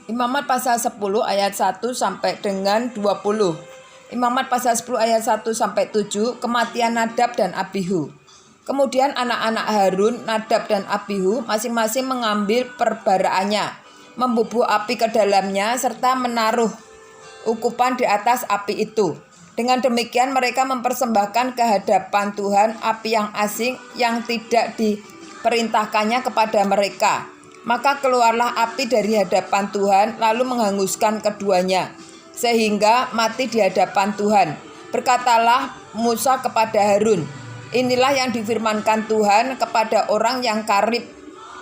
Imamat pasal 10 ayat 1 sampai dengan 20. Imamat pasal 10 ayat 1 sampai 7, kematian Nadab dan Abihu. Kemudian anak-anak Harun, Nadab dan Abihu masing-masing mengambil perbaraannya, membubuh api ke dalamnya serta menaruh ukupan di atas api itu. Dengan demikian mereka mempersembahkan ke hadapan Tuhan api yang asing yang tidak diperintahkannya kepada mereka. Maka keluarlah api dari hadapan Tuhan lalu menghanguskan keduanya, sehingga mati di hadapan Tuhan. Berkatalah Musa kepada Harun, inilah yang difirmankan Tuhan kepada orang yang karib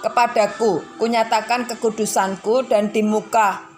kepadaku, kunyatakan kekudusanku dan di muka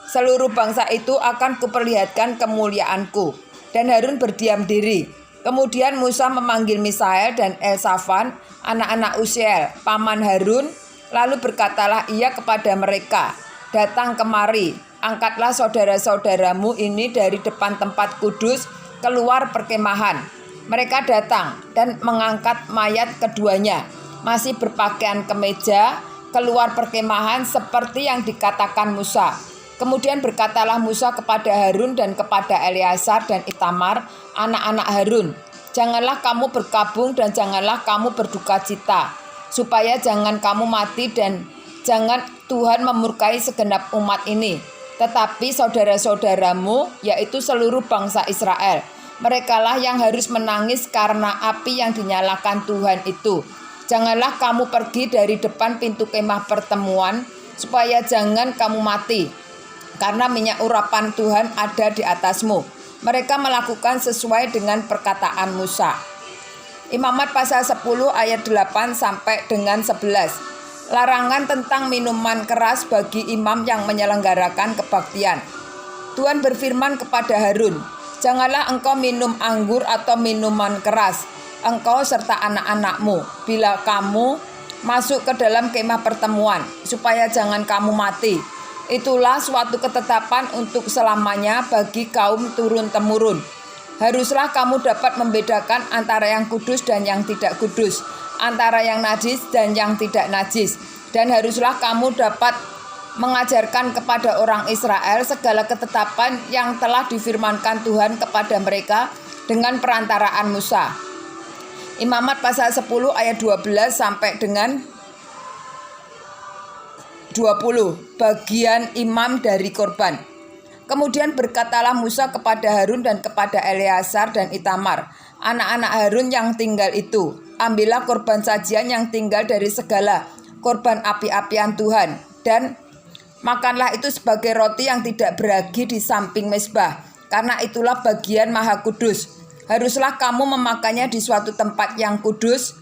seluruh bangsa itu akan kuperlihatkan kemuliaanku. Dan Harun berdiam diri. Kemudian Musa memanggil Misael dan Elsafan, anak-anak Uziel, paman Harun. Lalu berkatalah ia kepada mereka, datang kemari, angkatlah saudara-saudaramu ini dari depan tempat kudus keluar perkemahan. Mereka datang dan mengangkat mayat keduanya, masih berpakaian kemeja, keluar perkemahan seperti yang dikatakan Musa. Kemudian berkatalah Musa kepada Harun dan kepada Eleazar dan Itamar, anak-anak Harun, janganlah kamu berkabung dan janganlah kamu berduka cita, supaya jangan kamu mati dan jangan Tuhan memurkai segenap umat ini, tetapi saudara-saudaramu, yaitu seluruh bangsa Israel. Merekalah yang harus menangis karena api yang dinyalakan Tuhan itu. Janganlah kamu pergi dari depan pintu kemah pertemuan, supaya jangan kamu mati, karena minyak urapan Tuhan ada di atasmu. Mereka melakukan sesuai dengan perkataan Musa. Imamat pasal 10 ayat 8 sampai dengan 11. Larangan tentang minuman keras bagi imam yang menyelenggarakan kebaktian. Tuhan berfirman kepada Harun, janganlah engkau minum anggur atau minuman keras, engkau serta anak-anakmu, bila kamu masuk ke dalam kemah pertemuan, supaya jangan kamu mati. Itulah suatu ketetapan untuk selamanya bagi kaum turun-temurun. Haruslah kamu dapat membedakan antara yang kudus dan yang tidak kudus, antara yang najis dan yang tidak najis. Dan haruslah kamu dapat mengajarkan kepada orang Israel segala ketetapan yang telah difirmankan Tuhan kepada mereka dengan perantaraan Musa. Imamat pasal 10 ayat 12 sampai dengan 20. Bagian imam dari korban. Kemudian berkatalah Musa kepada Harun dan kepada Eleazar dan Itamar, anak-anak Harun yang tinggal itu, ambillah korban sajian yang tinggal dari segala korban api-apian Tuhan, dan makanlah itu sebagai roti yang tidak beragi di samping mezbah, karena itulah bagian maha kudus. Haruslah kamu memakannya di suatu tempat yang kudus,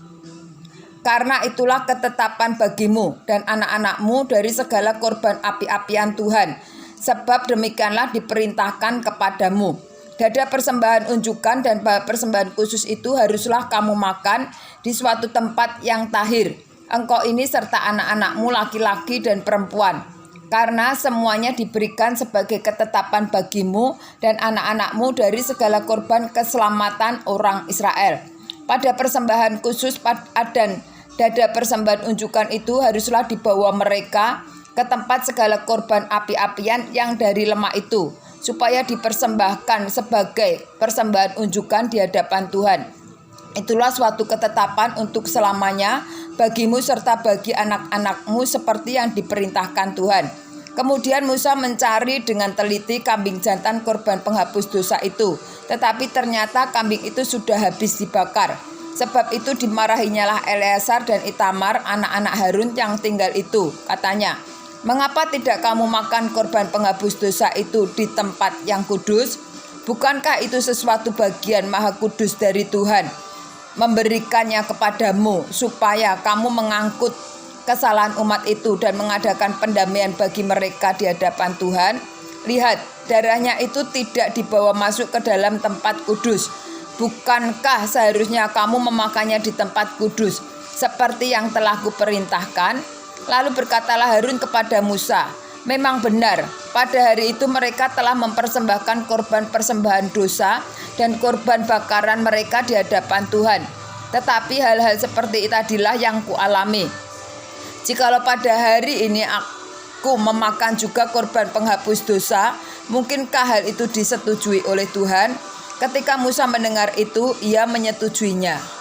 karena itulah ketetapan bagimu dan anak-anakmu dari segala korban api-apian Tuhan. Sebab demikianlah diperintahkan kepadamu. Dada persembahan unjukan dan persembahan khusus itu haruslah kamu makan di suatu tempat yang tahir, engkau ini serta anak-anakmu laki-laki dan perempuan, karena semuanya diberikan sebagai ketetapan bagimu dan anak-anakmu dari segala korban keselamatan orang Israel. Pada persembahan khusus dan dada persembahan unjukan itu haruslah dibawa mereka ke tempat segala korban api-apian yang dari lemak itu, supaya dipersembahkan sebagai persembahan unjukan di hadapan Tuhan. Itulah suatu ketetapan untuk selamanya bagimu serta bagi anak-anakmu seperti yang diperintahkan Tuhan. Kemudian Musa mencari dengan teliti kambing jantan korban penghapus dosa itu, tetapi ternyata kambing itu sudah habis dibakar. Sebab itu dimarahinyalah Eleazar dan Itamar, anak-anak Harun yang tinggal itu. Katanya, mengapa tidak kamu makan korban penghapus dosa itu di tempat yang kudus? Bukankah itu sesuatu bagian maha kudus dari Tuhan memberikannya kepadamu, supaya kamu mengangkut kesalahan umat itu dan mengadakan pendamaian bagi mereka di hadapan Tuhan? Lihat, darahnya itu tidak dibawa masuk ke dalam tempat kudus. Bukankah seharusnya kamu memakannya di tempat kudus seperti yang telah kuperintahkan? Lalu berkatalah Harun kepada Musa, memang benar, pada hari itu mereka telah mempersembahkan korban persembahan dosa dan korban bakaran mereka di hadapan Tuhan. Tetapi hal-hal seperti tadilah yang kualami. Jikalau pada hari ini aku memakan juga korban penghapus dosa? Mungkinkah hal itu disetujui oleh Tuhan? Ketika Musa mendengar itu, ia menyetujuinya.